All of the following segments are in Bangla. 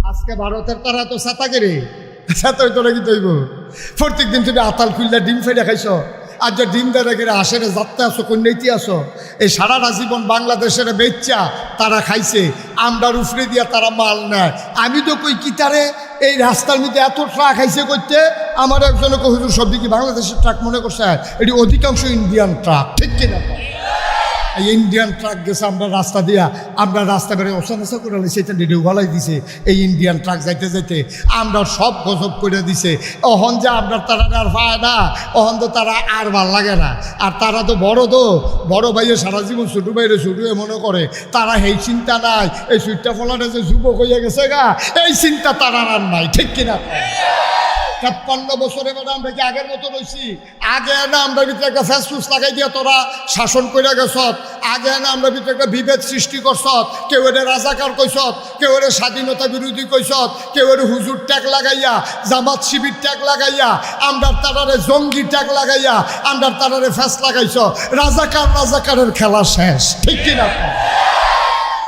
আজকে ভারতের তারা তো ছাতাগিরি ছাতাই তোরা কি তৈব প্রত্যেক দিন তুমি আতাল খুললে ডিম ফেলে খাইছ আর যে ডিম দেড়ে গেলে আসে যাত্রা আসো কন্যাইতে আসো এই সারাটা জীবন বাংলাদেশের বেচ্চা তারা খাইছে আমরার উফরে দিয়া তারা মাল নেয়। আমি তো কই কি তারে এই রাস্তার মধ্যে এত ট্রাক খাইছে করতে আমার একজনে হুজুর সব দিকে বাংলাদেশের ট্রাক মনে করছে এটি অধিকাংশ ইন্ডিয়ান ট্রাক ঠিক কিনা এই ইন্ডিয়ান ট্রাক গেছে আমরা রাস্তা দিয়া আমরা রাস্তা বেড়ে ওসানাসা করে সেটা রেডিও গলাই দিছে এই ইন্ডিয়ান ট্রাক যাইতে যাইতে আমরা সব গজব করে দিছে অহন যে আমরা তারা আর পায় না অহন তো তারা আর ভাল লাগে না আর তারা তো বড় ভাইয়ে সারা জীবন ছোটো ভাইরে ছোটো মনে করে তারা এই চিন্তা নাই এই সুইটটা ফলাটা যে যুবক হয়ে গেছে গা এই চিন্তা তারা আর নাই ঠিক কিনা 53 বছরে মানে আমরা কি আগের মতো রয়েছি আগে না আমরা ভিতরে একটা ফেসফুস লাগাই দিয়ে তোরা শাসন করে গেছ আগে না আমরা ভিতরে একটা বিভেদ সৃষ্টি করছ কেউ এর রাজাকার কইস কেউ এর স্বাধীনতা বিরোধী কইস কেউ এর হুজুর ট্যাগ লাগাইয়া জামাত শিবির ট্যাগ লাগাইয়া আমরা তারারে জঙ্গি ট্যাগ লাগাইয়া আমরা তারারে ফেস লাগাইছ রাজাকারের খেলা শেষ ঠিক কিনা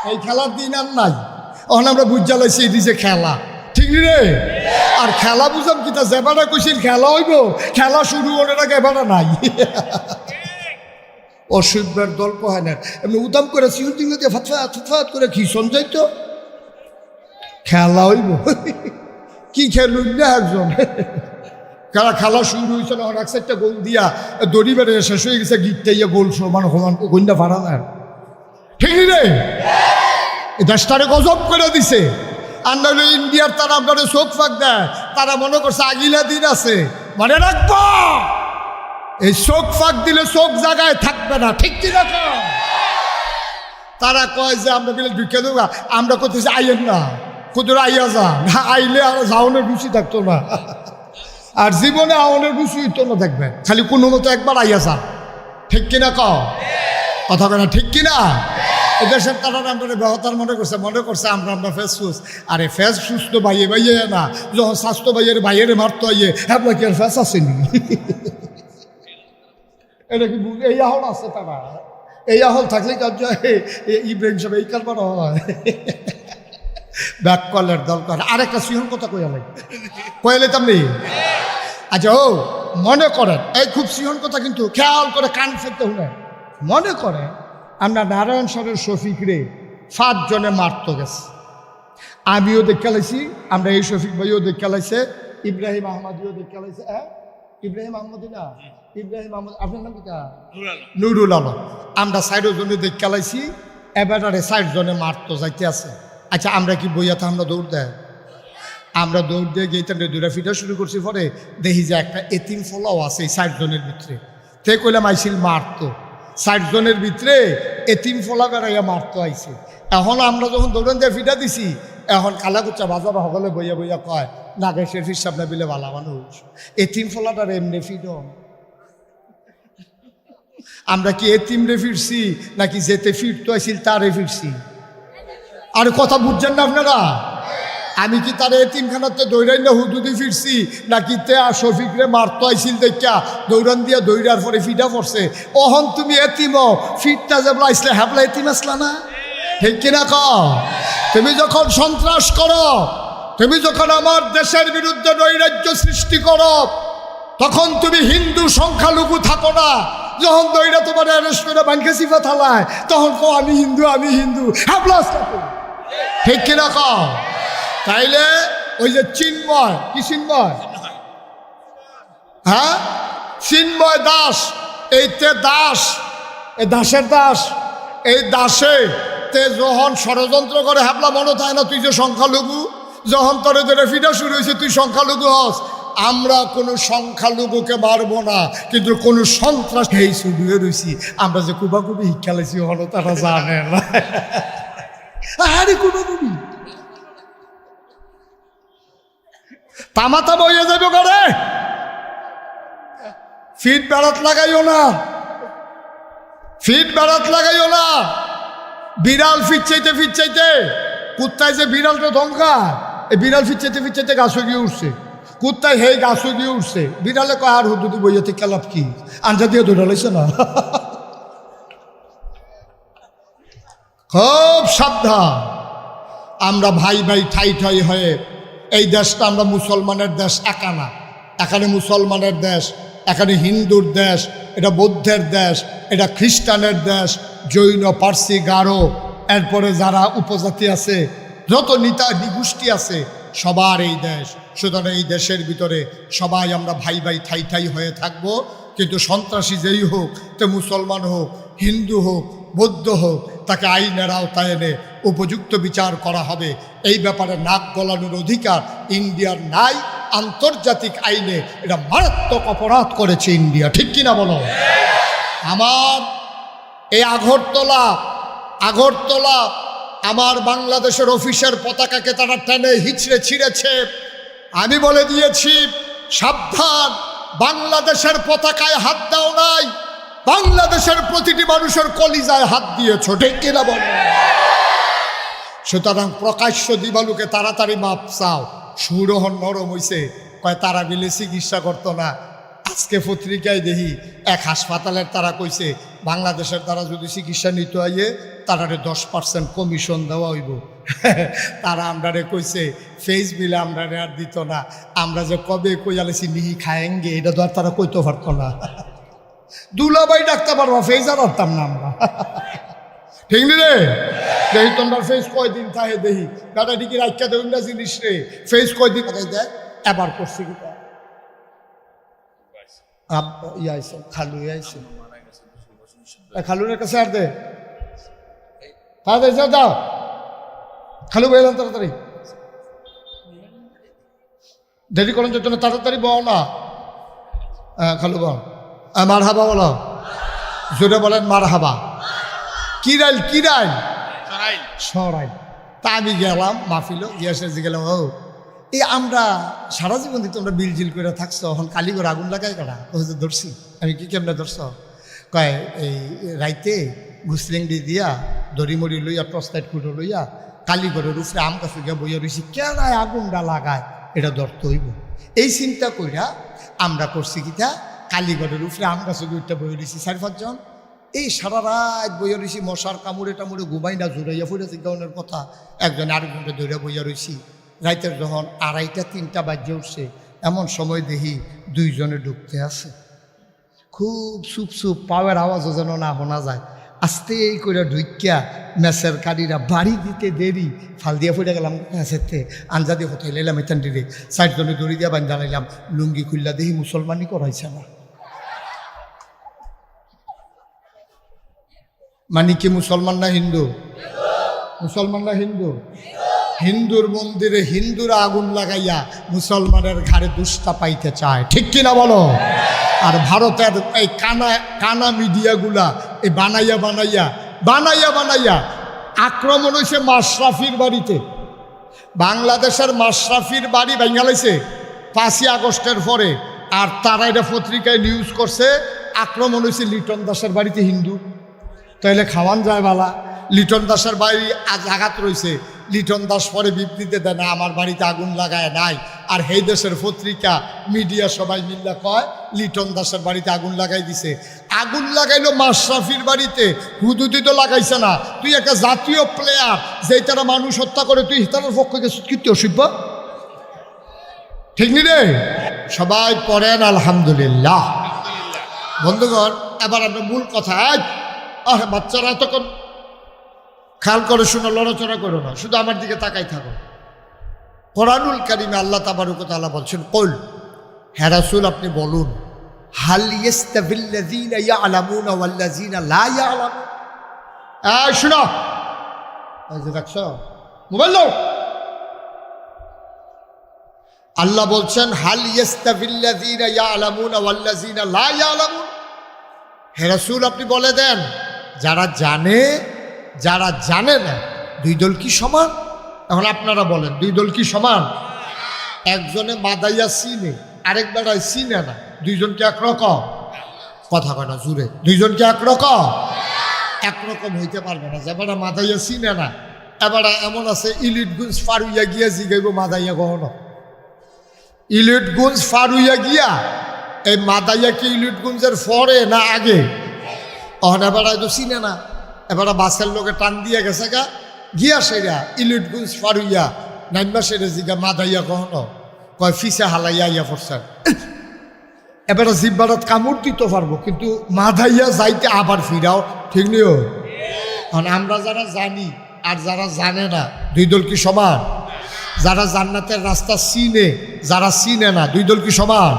এই খেলার দিন আর নাই এখন আমরা বুঝা লাইছি এটি যে খেলা ঠিক রে আর খেলা বুঝাম কি তা যেবাটা কইছিল খেলা হইব খেলা শুরু হলে না এবারে নাই অসুবিধার দল কয় না এমনি উদাম করে সিউল টিঙ্গে দিয়ে ফাতফাত করে কি সঞ্জয় তো খেলা হইব কি খেলুন না একজন খেলা শুরু হয়েছে না এক সাইডটা গোল দিয়া দড়ি বেড়ে শেষ হয়ে গেছে গিটটা ইয়ে গোল সমান সমান গন্ডা ভাড়া না ঠিক রে দেশটারে গজব করে দিছে আর নাহলে ইন্ডিয়ার তারা আপনাদের চোখ ফাঁক দেয় তারা মনে করছে আগিলা দিন আছে মনে রাখবো এই চোখ ফাঁক দিলে চোখ জায়গায় থাকবে না ঠিক কি রাখো তারা কয় যে আমরা বিলে ঢুকে দেবো আমরা করতেছি আইয়েন না কুদুর আইয়া যা না আইলে আর যাওনের রুচি থাকতো না আর জীবনে আওনের রুচি হইতো না দেখবে খালি কোনো মতো একবার আইয়া যা ঠিক কিনা কথা কেনা ঠিক কিনা এদেশের তারা আমরা ব্যবহার মনে করছে আমরা ফেসফুস আরে ফেসফুস তো বাইয়ে না যখন স্বাস্থ্য বাইয়ের মারতো আইয়ে হ্যাঁ কি আর ফেস আসেনি এটা কি এই আহল আছে তারা এই আহল থাকলে কাজ ইব্রাহিম সাহেব এই কারবার হয় ব্যাক কলের দরকার আরেকটা সিহন কথা কয়ালে তেমনি আচ্ছা ও মনে করেন এই খুব সিহন কথা কিন্তু খেয়াল করে কান ফেলতে হলে মনে করেন আমরা নারায়ণ সরের শফিক রে 5 জনে মারত গেছে আমিও দেখে লাইছি আমরা এই শফিক ভাইও দেখে লাইছে ইব্রাহিম আহমদিও দেখে লাইছে ইব্রাহিম আহমদি না ইব্রাহিম আহমদ আপনার নাম কিটা নুরুল আলম আমরা 4 জনে দেখে লাইছি এবারে 4 জনে মারত যাইতে আছে আচ্ছা আমরা কি বইয়াতে আমরা দৌড় দেয় আমরা দৌড় দিয়ে গিয়ে দৌড়া ফিটা শুরু করছি পরে দেখি যে একটা এতিম ফলাও আছে এই 4 জনের ভিতরে তে কইলাম আইছিল মারতো 60 জনের ভিতরে এতিম ফলা বেড়াইয়া মারতো আইছে এখন আমরা যখন দৌড়ান দিয়ে ফিটা দিছি এখন কালাকুচ্চা বাজার সকলে বইয়া কয় নাগে শেফির সামনে বিলে ভালা মানুষ এতিম ফলাটার এমনি ফিডম আমরা কি এতিম রে ফিরছি নাকি যেতে ফিরতো আইছিল তারে ফিরছি আর কথা বুঝছেন না আপনারা আমি কি তার এতিমখানাতে দৌড়াই না হুদুদি ফিরছি নাকি তে আর শফিক রে মারতো আইছিল দেখা দৌড়ান দিয়া দৌড়ার পরে ফিটা পড়ছে অহন তুমি এতিম ফিটটা যেবলা আইসলে হ্যাবলা এতিম আসলা না ঠিক কিনা তুমি যখন সন্ত্রাস করো তুমি যখন আমার দেশের বিরুদ্ধে নৈরাজ্য সৃষ্টি করো তখন তুমি হিন্দু সংখ্যালঘু থাকো না যখন দৌড়া তোমার অ্যারেস্ট করে ব্যাংকে সিফা থালায় তখন কো আমি হিন্দু হ্যাবলা ঠিক কিনা তাইলে ওই যে চিন্ময় কি চিন্ময় হ্যাঁ চিন্ময় দাস এইতে দাস এই দাসের দাস এই দাসে তে যখন ষড়যন্ত্র করে হ্যাবলা মনে থাকে না তুই যে সংখ্যালঘু যখন তোরে ধরে ফিটা শুরু হয়েছে তুই সংখ্যালঘু হস আমরা কোনো সংখ্যালঘুকে মারবো না কিন্তু কোনো সন্ত্রাস এই শুরু রয়েছি আমরা যে কুবাকুবি শিক্ষা লাইছি হলো তারা জানে না আরে কুবাকুবি তামাতা বইয়ে যাবে করে ফিট বেড়াত লাগাইও না বিড়াল ফিরচাইতে কুত্তায় যে বিড়ালটা ধমকা এই বিড়াল ফিরচাইতে গাছও গিয়ে উঠছে কুত্তায় হেই গাছও গিয়ে উঠছে বিড়ালে কয় আর হুদুদি বইয়াতে খেলাপ কি আঞ্জা দিয়ে দৌড়ালাইছে না খুব সাবধান আমরা ভাই ভাই ঠাই ঠাই হয়ে এই দেশটা আমরা মুসলমানের দেশ একা না, এখানে মুসলমানের দেশ, এখানে হিন্দুর দেশ, এটা বৌদ্ধের দেশ, এটা খ্রিস্টানের দেশ, জৈন, পার্সি, গারো, এরপরে যারা উপজাতি আছে, যত নিগোষ্ঠী আছে, সবার এই দেশ। সুতরাং এই দেশের ভিতরে সবাই আমরা ভাই ভাই ঠাই ঠাই হয়ে থাকব। কিন্তু সন্ত্রাসী যেই হোক, তে মুসলমান হোক, হিন্দু হোক, বৌদ্ধ হোক, তাকে আইনের আওতায় এনে উপযুক্ত বিচার করা হবে। এই ব্যাপারে নাক গলানোর অধিকার ইন্ডিয়ার নাই। আন্তর্জাতিক আইনে এটা মারাত্মক অপরাধ করেছে ইন্ডিয়া, ঠিক কিনা বলো? আমার এই আগরতলা আমার বাংলাদেশের অফিসের পতাকাকে তারা টেনে হিচড়ে ছিঁড়েছে। আমি বলে দিয়েছি, সাবধান, বাংলাদেশের পতাকায় হাত দাও নাই, বাংলাদেশের প্রতিটি মানুষের কলিজায় হাত দিয়েছ, ঠিক কিনা বলো? সুতরাং প্রকাশ্য দিবালুকে তাড়াতাড়ি মাপ চাও। সুরহন নরম হইছে, কয় তারা মিলে চিকিৎসা করতো না। আজকে পত্রিকায় দেখি এক হাসপাতালের তারা কইছে বাংলাদেশের তারা যদি চিকিৎসা নিতে আইয়ে তারারে 10% কমিশন দেওয়া হইব। তারা আমরারে কইছে ফেস বিলে আমরারে আর দিত না, আমরা যে কবে কইয়ালেছি নিহি খায়েঙ্গে, এটা তো আর তারা কইতে পারতো না। দুলাভাই ডাকতে পারবো, ফেস আর আনতাম না আমরা, ঠিক নি রে? দেখি তোমরা ফেস কয়দিন থাকে দেখি, দাদা ঠিকই রাখা দেবেন না জিনিস রে, ফেস কয়দিন দেয়। এবার করছি কি আইসে খালু আইসে, খালুরের কাছে আর দে তাড়াতাড়ি যাও, খালু বললাম তাড়াতাড়ি, দেরি করেন জন্য তাড়াতাড়ি বল না। খালু বল মার হাবা, বলো জোরে বলেন মার হাবা। কিরাইল কিরাইল সরাই। তা আমি গেলাম মাহফিল, গিয়ে গেলাম, ও এই আমরা সারা জীবন দিতে আমরা বিলজিল করে থাকছো, এখন কালি করে আগুন লাগাই কারা ধরছি। আমি কি কেমনে ধরছ? কয় এই রাইতে ঘুসলেংডি দিয়া দড়ি মড়ি লইয়া টর্চলাইট কুটো লইয়া কালীগড়ের উপরে আম গাছ গিয়ে বইয়া রয়েছি, কেনায় আগুনটা লাগায় এটা ধরতে হইব। এই চিন্তা কইরা আমরা করছি কিটা, কালীগড়ের উপরে আম গাছ গিয়ে বইয়া রয়েছি 4-5 জন। এই সারা রাত বইয়া রয়েছি, মশার কামড়ে টামড়ে ঘুমাই না, জোরাইয়া ফুটেছি গাউনের কথা। একজন আরেকজনটা দৌড়া বইয়া রয়েছি। রাইতের যখন 2:30-3টা বাজে উঠছে, এমন সময় দেখি 2 জনে ঢুকতে আছে। খুব চুপ চুপ, পাওয়ার আওয়াজও যেন না শোনা যায়। আস্তে করে ঢুকিয়া মেসের কারিরা বাড়ি দিতে দেরি, ফাল দিয়া ফুটে গেলাম মেসেরতে আঞ্জা দিয়ে কোথায় লাইলাম এতান দিলে 4 জনে দড়ি দিয়া বান্ধা লাইলাম, লুঙ্গি খুললা দেখি মুসলমানই করাইছে না। মানে কি মুসলমান না হিন্দু? মুসলমান না হিন্দু? হিন্দুর মন্দিরে হিন্দুরা আগুন লাগাইয়া মুসলমানের ঘাড়ে দুষ্টা পাইতে চায়, ঠিক কিনা বলো? আর ভারতের এই কানা মিডিয়াগুলা এই বানাইয়া আক্রমণ হয়েছে মাশরাফির বাড়িতে। বাংলাদেশের মাশরাফির বাড়ি ভেঙে লাইছে 5ই আগস্টের পরে। আর তারা এটা পত্রিকায় নিউজ করছে আক্রমণ হয়েছে লিটন দাসের বাড়িতে হিন্দু। তাইলে খাওয়ান যায় বালা। লিটন দাসের বাড়ি আজ আঘাত রয়েছে। লিটন দাস পরে বিবৃতি দেয় না, আমার বাড়িতে আগুন লাগায় নাই। আর এই দেশের পত্রিকা মিডিয়া সবাই মিল্লা কয় লিটন দাসের বাড়িতে আগুন লাগাই দিছে। আগুন লাগাইলো মাশরাফির বাড়িতে, হুদুদি তো লাগাইছে না। তুই একটা জাতীয় প্লেয়ার, যেই তারা মানুষ হত্যা করে, তুই তার পক্ষে কীর্তি অসভ্য, ঠিক নি রে? সবাই পড়েন আলহামদুলিল্লাহ। বন্ধুগণ, এবার আমরা মূল কথা। বাচ্চারা এতক্ষণ খেয়াল করে শুনো, লড়াচড়া করো না, শুধু আমার দিকে তাকাই থাকো। কোরআনুল কারিমে আল্লাহ তাবারক ওয়া তাআলা বলছেন, কুল, হে রাসূল আপনি বলুন, হাল ইয়াস্তাবিল্লাযীনা ইয়ালামুনা ওয়াল্লাযীনা লা ইয়ালামুন। এই শুনো, এই যে দেখছো মোবাইল দাও। আল্লাহ বলছেন, হাল ইয়াস্তাবিল্লাযীনা ইয়ালামুনা ওয়াল্লাযীনা লা ইয়ালামুন। হে রাসূল আপনি বলে দেন, যারা জানে যারা জানে না, 2 দল কি সমান? এখন আপনারা বলেন 2 দল কি সমান? একজনে মাদাইয়া চিনে, আরেক বেড়ায় চিনে না, 2 জন কি একরকম? কথা কয় না জুড়ে, 2 জন কি একরকম? একরকম হইতে পারবে না। যে বেড়া মাদাইয়া চিনে না, এবার এমন আছে ইলিটগঞ্জ ফারুইয়া গিয়া জিগাইব মাদাইয়া গহন। ইলিটগঞ্জ ফারুইয়া গিয়া, এই মাদাইয়া কি ইলিটগঞ্জের পরে না আগে? অহন এবার তো চিনে না। এবার বাসের লোকে টান দিয়ে গেছে গা, গিয়া সেরা ইলিটগুঞ্জ ফারুইয়া নাইমা সেরে জিগা মাদাইয়া কখনো কয় ফিসে হালাইয়া ইয়া পড়ছেন। এবারে জিব্বারাত কামড় দিতে পারবো, কিন্তু মাদাইয়া যাইতে আবার ফিরাও ঠিক নিও। কারণ আমরা যারা জানি আর যারা জানে না দুই দল কি সমান? যারা জান্নাতের রাস্তা চিনে, যারা চিনে না, দুই দল কি সমান?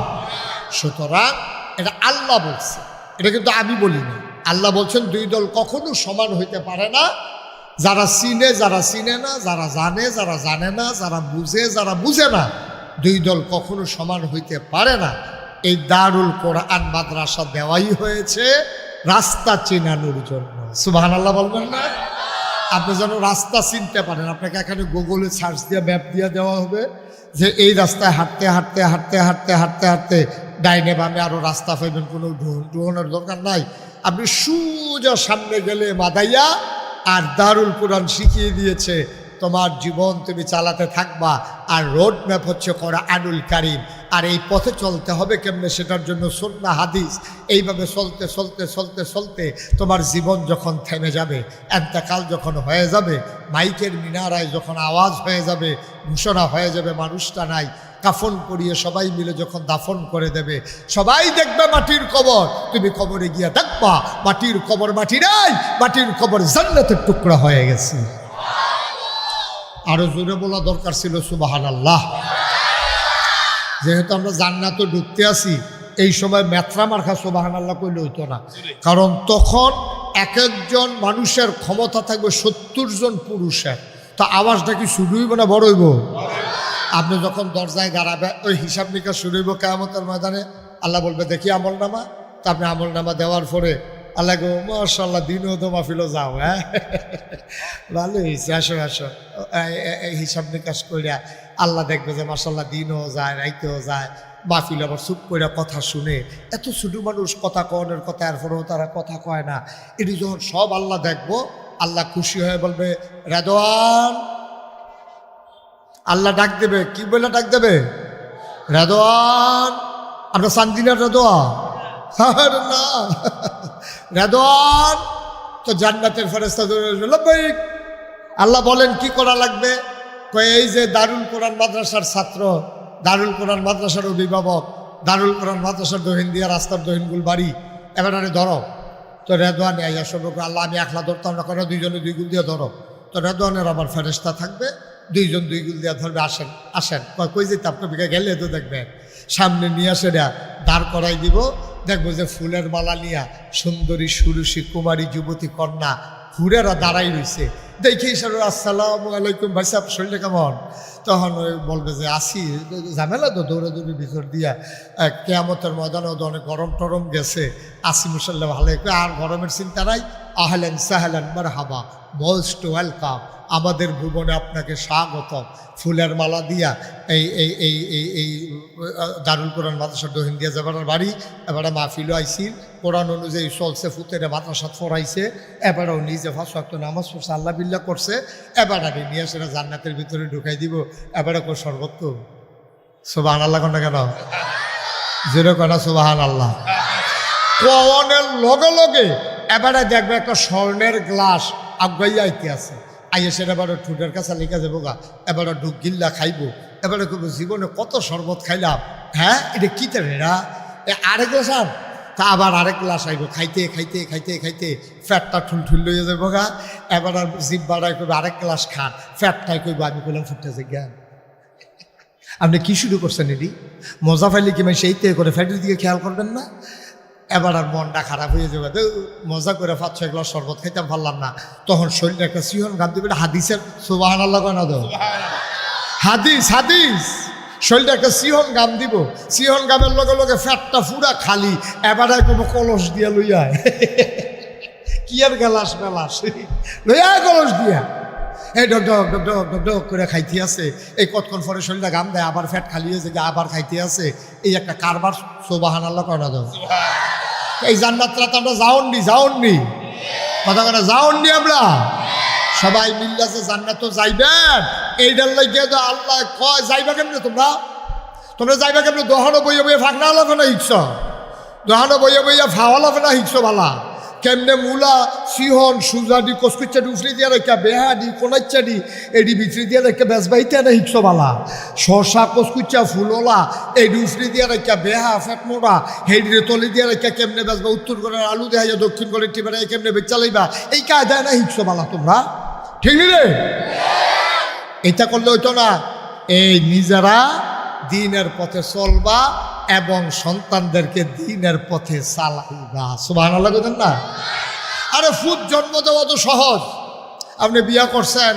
সুতরাং এটা আল্লাহ বলছে, এটা কিন্তু আমি বলিনি। আল্লাহ বলছেন দুই দল কখনো সমান হইতে পারে না। যারা চিনে, যারা চিনে না, যারা জানে, যারা জানে না, যারা বুঝে, যারা বুঝে না, দুই দল কখনো সমান হইতে পারে না। এই দারুল কোরআন মাদ্রাসা দেওয়াই হয়েছে রাস্তা চেনানোর জন্য। সুবহানাল্লাহ বলবেন না? আপনি যেন রাস্তা চিনতে পারেন। আপনাকে এখানে গুগলে সার্চ দিয়ে ম্যাপ দিয়ে দেওয়া হবে যে এই রাস্তায় হাঁটতে হাঁটতে হাঁটতে হাঁটতে হাঁটতে হাঁটতে ডাইনে বামে আরও রাস্তা পাইবেন, কোনো ডোহনের দরকার নাই। আপনি সোজা সামনে গেলে মাদাইয়া, আর দারুল কোরআন শিখিয়ে দিয়েছে তোমার জীবন তুমি চালাতে থাকবা। আর রোড ম্যাপ হচ্ছে কোরআনুল কারীম। আর এই পথে চলতে হবে কেমনে, সেটার জন্য সুন্নাহ হাদিস। এইভাবে চলতে চলতে চলতে চলতে তোমার জীবন যখন থেমে যাবে, এন্তেকাল যখন হয়ে যাবে, মাইকের মিনারায় যখন আওয়াজ হয়ে যাবে, ঘোষণা হয়ে যাবে মানুষটা নাই, কাফন পরিয়ে সবাই মিলে যখন দাফন করে দেবে, সবাই দেখবে মাটির কবর। তুমি কবরে গিয়া দেখবা মাটির কবর মাটি নাই, মাটির কবর জান্নাতের টুকরা হয়ে গেছে। আরো জোরে বলা দরকার ছিল সুবহানাল্লাহ। যেহেতু আমরা জান্নাতে ঢুকতে আসি, এই সময় মেত্রা মার্খা সুবহানাল্লাহ কইলে হইতো না। কারণ তখন এক একজন মানুষের ক্ষমতা থাকবে 70 জন পুরুষের। তা আওয়াজটা কি শুরু হইব না বড় হইব? আপনি যখন দরজায় দাঁড়াবে, ওই হিসাব নিকাশ শুরু হইব কিয়ামতের ময়দানে। আল্লাহ বলবে দেখি আমল নামা। তা আপনি আমল নামা দেওয়ার পরে আল্লাহ গো মাশাআল্লাহ দিনও তো মাহফিলও যাও, হ্যাঁ ভালো হয়েছে, আসো আসো। হিসাব নিকাশ কইরা আল্লাহ দেখবে যে মাশাআল্লাহ দিনও যায়, রাইতেও যায়, মাহফিল আবার চুপ করে কথা শুনে। এত ছোট মানুষ কথা কনের কথা, এরপরেও তারা কথা কয় না। এটি যখন সব আল্লাহ দেখবো, আল্লাহ খুশি হয়ে বলবে রেদওয়ান। আল্লাহ ডাক দেবে, কি বলে ডাক দেবে? রেদওয়ান। আমরা চান্দিনার রেদওয়ান না, রেদওয়ান। তো জান্নাতের ফেরেশতা লব্বাইক। আল্লাহ বলেন কি করা লাগবে? এই যে দারুল কোরআন মাদ্রাসার ছাত্র, দারুল কোরআন মাদ্রাসার অভিভাবক, দারুল কোরআন মাদ্রাসার দহিন দিয়া রাস্তার দহিনগুল বাড়ি, এবারে ধরো। তো রেদওয়ান আইয়া সব আল্লাহ আমি একলা ধরতাম না, কারণ দুইজনে দুই গুল দিয়ে ধরো। তো রেদওয়ানের আবার ফেরেশতা থাকবে, দুইজন দুই গুল দিয়ে ধরবে। আসেন আসেন, কই যেতে আপনার গেলে তো দেখবেন সামনে নিয়ে আসে দাঁড় করাই দিব। দেখবো যে ফুলের মালা নিয়া সুন্দরী সুরুষী কুমারী যুবতী কন্যা হুরেরা দাঁড়াই রয়েছে। দেখি সর আসসালামু আলাইকুম ভাই সাহেব, শরীরটা কেমন? তখন ওই বলবে যে আসি, ঝামেলা তো দৌড়াদৌড়ির ভিতর দিয়া, কিয়ামতের ময়দানেও তো অনেক গরম টরম গেছে, আসি মুসাল্লাহ ভালো। আর গরমের চিন্তা নাই। আহলেন সাহলেন মারহাবা, মোস্ট ওয়েলকাম, আমাদের ভুবনে আপনাকে স্বাগতম। ফুলের মালা দিয়া এই এই এই এই এই দারুল কোরআন মাদ্রাসার দহিন দিয়া যাবার বাড়ি। এবারে মাহফিলও আইসি, কোরআন অনুযায়ী চলছে, ফুতেরে মাদ্রাসাত ফরাইছে। এবারেও নিজে ফাঁস একটা নামাজ পড়ছে, আল্লাহ বিল্লাহ করছে। এবার আমি নিয়ে আসে জান্নাতের ভিতরে ঢুকাই দিব। এবারে কো শরবত তো সুবহানাল্লাহ কোনটা কেন যেরকম কনা সুবহানাল্লাহ কোনের লগে লগে এবারে দেখবে একটা স্বর্ণের গ্লাস আগাইয়া আইতে আছে। আইয়ে সেটা এবারে ঠুটের কাছে লিখা যাবো গা। এবারে ঢুক গিল্লা খাইবো। এবারে খুব জীবনে কত শরবত খাইলাম, হ্যাঁ এটা কী তেরা আরেক গ্লাস আর তা আবার আরেক গ্লাস আইব। খাইতে খাইতে খাইতে খাইতে ফ্যাটটা ঠুল লইয়া যাবো গা। এবার আর জিভ বাড়াই করবো আরেক গ্লাস খান, ফ্যাটটাই করবো। আমি করলাম ফুটতেছে জ্ঞান। আপনি কি শুরু করছেন? এটি মজা পাইলে কি মানে সেইতে করে ফ্যাটের দিকে খেয়াল করবেন না? এবার আর মনটা খারাপ হয়ে যাবে। তো মজা করে 5-6 গ্লাস শরবত খাইতে পারলাম না। তখন শরীরে একটা সিহন গান দিবে। হাদিসের সুবহানাল্লাহ না দো হাদিস হাদিস শরীরটা একটা সিহন গাম দিব। সিহন গামের লগে লগে ফ্যাটটা পুরা খালি। এবারে কোনো কলস দিয়া লইয়া কি আর গেলাস বেলাস লইয়া কলস দিয়া এই ডক ডক ডক ডক ডক ডক করে খাইতে আছে। এই কতক্ষণ পরে শরীরটা গাম দেয়, আবার ফ্যাট খালি হয়েছে, আবার খাইতে আছে। এই একটা কারবার সুবহানাল্লাহ করা দাও। এই জান্নাতটা তো আমরা যাওননি কথা কথা যাওননি। আমরা সবাই মিল্লা যে জান্নাত যাইবেন, এইটার লাগিয়ে তো আল্লাহ কয় যাইবা কেমনে? তোমরা যাইবা কেমনে? দোহানো বইয়ে বইয়ে ফাঁকনা লাগবে না হিংস, দোহানো বইয়ে বইয়ে ফাওয়া লাগবে না হিংস বালা। কেমনে মূলা সিহন সুজাডি কসকুচ্চাডি উফরি দিয়া রেখা বেহাডি কোনাচ্চাডি এডি ভিতরি দিয়া রেখা বেসবাইতে না হিকসবালা শশা কসকুচ্চা ফুলওলা এডি উফরি দিয়া রেখা বেহা ফেটমোড়া হেডিরে তলি দিয়া রেখা কেমনে বেসবা উত্তর করে আলু দেখাইয়া দক্ষিণ করে টিপারে কেমনে বেচালাইবা এই কায়দায় না হিকসবালা তোমরা ঠিক নি রে? এটা করলে হইতো না। এই নিজেরা দ্বীনের পথে চলবা এবং সন্তানদেরকে দ্বীনের পথে চালাইবা। সুবহানাল্লাহ বলেন না? আরে ফুট জন্ম দেওয়া তো সহজ। আপনি বিয়া করছেন,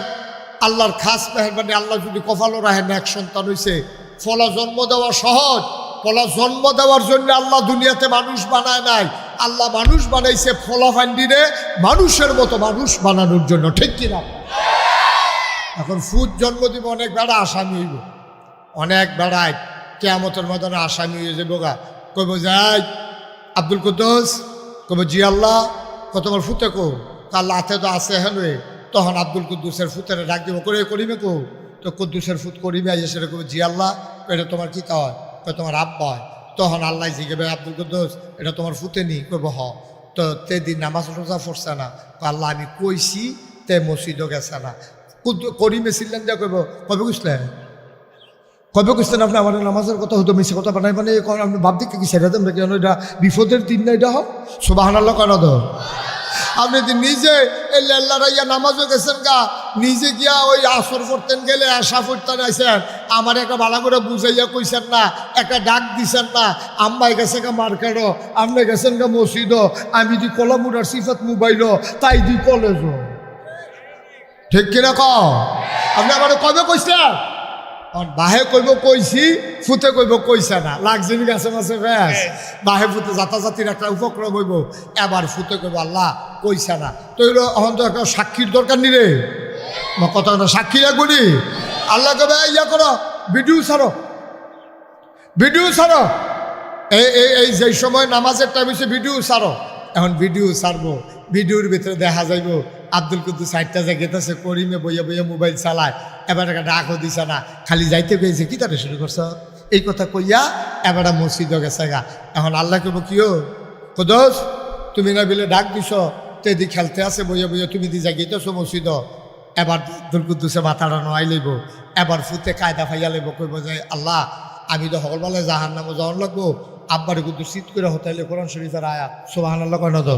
আল্লাহর খাস মেহরবানি, আল্লাহ যদি কপালও রাখেন এক সন্তান হইছে, ফলা জন্ম দেওয়া সহজ। ফলা জন্ম দেওয়ার জন্য আল্লাহ দুনিয়াতে মানুষ বানায় নাই, আল্লাহ মানুষ বানাইছে ফলা ফান্ডিরে মানুষের মতো মানুষ বানানোর জন্য, ঠিক কিনা? এখন ফুট জন্ম দিব অনেক বেড়া আসামি হইব, অনেক বেড়ায় কেয়ামতের ময়দানে আসামি হয়ে যাবো গা। কইব যাই আব্দুল কুদ্দুস, কইব জি আল্লাহ, তোমার ফুতে কো আল্লাহ হাতে তো আছে হেন। তখন আব্দুল কুদ্দুসের ফুতের ডাক দিব, করে করিমে কো, তো কুদ্দুসের ফুত করিমে আইসে সেটা কইব জি আল্লাহ, এটা তোমার কি হয়? তোমার আব্বা হয়। তখন আল্লাহ জিজ্ঞেবে আব্দুল কুদ্দুস এটা তোমার ফুতে নি? কইব হ। তো তে দিন নামাজ রোজা পড়ছে না? আল্লাহ আমি কইছি, তে মসজিদও গেছে না। করিমে ছিলেন যা কইব, কবে বুঝলেন? কবে বুঝতেন আপনি আমার নামাজের কথা হতো মিশে কথা বানাই মানে আপনি ভাব দিকে কি সেটা দেন কেন? এটা বিপদের দিন না এটা হোক। সুবহানাল্লাহ কেন তো? আপনি নিজে এই লেল্লা রাইয়া নামাজও গেছেন গা, নিজে গিয়া ওই আসর পড়তেন গেলে আশা পড়তেন আইসেন, আমার একটা ভালো করে বুঝাইয়া কইছেন না, একটা ডাক দিছেন না, আম্মাই গেছে গা মার্কেটও, আপনি গেছেন গা মসজিদও, আমি দি কলামুরার সিফাত মোবাইলও, তাই দি কলেজও, ঠিক কিনা ক? আপনি আমার কবে কইছেন? বাহে কইব কইছি, ফুতে কইব কইছে না, লাগজিনি গাছে মাছে ব্যাস। বাহে ফুতে জাতাজাতির একটা উপক্রম হইব, এবার ফুতে কইব আল্লাহ কইছে না। তো এখন তো একটা সাক্ষীর দরকার নি রে, কত একটা সাক্ষী লাগবো নি? আল্লাহ কবে ইয়া করো, ভিডিও ছাড়ো, ভিডিও ছাড়ো। এই যে সময় নামাজের টাইম হচ্ছে ভিডিও ছাড়ো। এখন ভিডিও ছাড়বো, ভিডিওর ভিতরে দেখা যাইব আব্দুল কুদ্দুস সাইডটা যে গেতেছে, করিমে বইয়া বইয়া মোবাইল চালায়, এবার একটা ডাকও দিছে না, খালি যাইতে পেয়েছে কি তারা শুরু করছ এই কথা কইয়া এবার মসজিদও গেছে গা। এখন আল্লাহ কব কিও কুদ্দুস তুমি না বিলে ডাক দিছ, তো এদিক খেলতে আছে বইয়া বইয়া তুমি দি জাগিতেছো মসজিদ। এবার আব্দুল কুদ্দুসে মাথাটা নোয়াই লইব, এবার ফুতে কায়দা ফাইয়া লইব, কইব যে আল্লাহ আমি তো সকলবেলায় জাহান নামে যাওয়ার লাগবো, আব্বারে কুদ্দুস শীত করে হতাইলে কোরআন শরীফের আয়াত। সুবহানাল্লাহ কেন তো?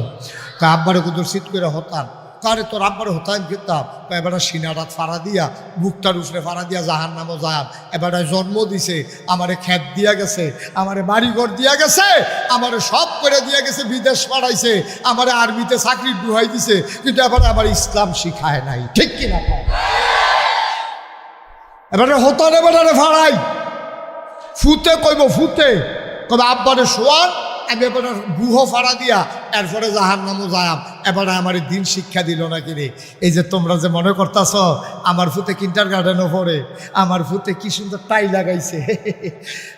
আব্বারে কুদ্দুস শীত করে হতান, কারে তোর আব্বার হতাম কিতাম, এবার সিনারাত ফাড়া দিয়া বুকটার উপরে ফাড়া দিয়া জাহান নামও যায়। এবার জন্ম দিছে, আমারে খেত দিয়া গেছে, আমারে বাড়িঘর দিয়া গেছে, আমারে সব করে দিয়া গেছে, বিদেশ পাঠাইছে, আমারে আর্মিতে চাকরি ডুহাই দিছে, কিন্তু এবার আমার ইসলাম শিখায় নাই, ঠিক কিনা? এবারে হতান এবারে ফাড়াই, ফুতে কইব ফুতে কবে আব্বারে শোয়ান, আমি এবার গুহ ফাড়া দিয়া এরপরে জাহান নামও যায়াম। এবারে আমার দিন শিক্ষা দিল না কিরে। এই যে তোমরা যে মনে করতেছ আমার ফুতে কিন্টার গার্ডেনও পড়ে, আমার ফুতে কি সুন্দর টাই লাগাইছে,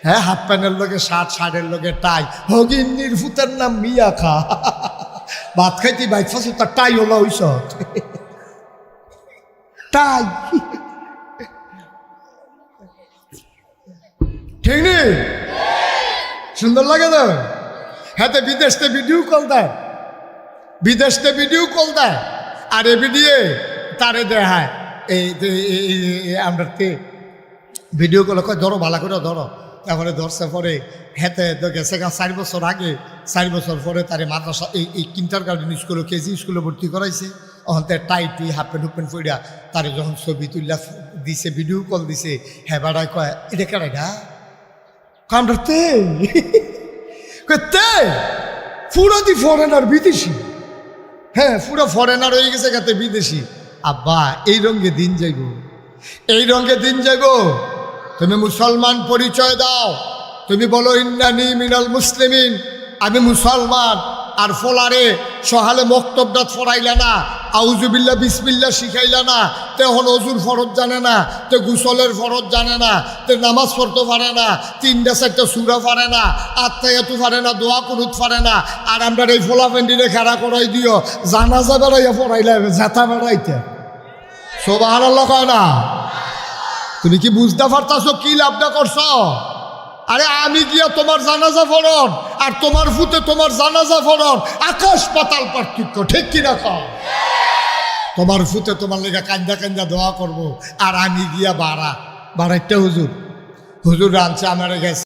হ্যাঁ হাফ প্যান্টের লোকে শার্ট, শার্টের লোকে টাই, হগিন্নির ফুতের নাম মিয়া খা, ভাত খাইতে বাইক ফাঁসু তার টাই হলো ওইস টাই, ঠিক নেই? সুন্দর লাগে তো? হ্যাঁ, বিদেশতে ভিডিও কল দেয়, বিদেশতে ভিডিও কল দেয়, আর এ ভিডিও তারে দেখায় এই আমরা ভিডিও কল ধরো ভালো করে ধরো, তারপরে ধরছে পরে হেতে গেছে গা 4 বছর আগে, 4 বছর পরে তারে মাদ্রাসা এই কিন্টার গার্ডেন স্কুলে কেজি স্কুলে ভর্তি করাইছে। তখন তার টাইট হাফ প্যান্ট হুপ প্যান্ট পইরা তারে যখন ছবি তুললা দিছে, ভিডিও কল দিছে, হ্যাঁ বেড়ায় কয় এটা কেডা কামড়াতে পুরো দি ফরেনার বিদেশি, হ্যাঁ পুরো ফরেনার হয়ে গেছে গাতে বিদেশি। আব্বা এই রঙে দিন যাইব, এই রঙে দিন যাইব। তুমি মুসলমান পরিচয় দাও, তুমি বলো ইন্নানি মিনাল মুসলিমিন, আমি মুসলমান। আর ফলারে সহালে মক্তবদাত ফরাইলা না, আউজুবিল্লা বিসমিল্লা শিখাইলা না, তে হল অজুর ফরজ জানে না, তে গুসলের ফরজ জানে না, তে নামাজ পড়তে পারে না, 3-4টা সূরা পারে না, আত্মায়াতু পারে না, দোয়া কুনুত পারে না। আর আমরা এই ফোলা পেন্ডিরে খেলা করাই দিও, জানাজা বেড়াইয়া পড়াইলা জাতা বেড়াইতে। সুবহানাল্লাহ কয় না? তুমি কি বুঝতে পারতাছো কি লাভটা করছো? আরে আমি গিয়া তোমার জানাজা পড়ন আর তোমার ফুতে তোমার জানাজা পড়ন, আকাশ পাতাল পার্থক্য, ঠিক কিনা কও? তোমার ফুতে তোমার লেগে কান্দা কান্দা দোয়া করব, আর আমি গিয়া বাড়াইতে হুজুর আনছে আমার গেছে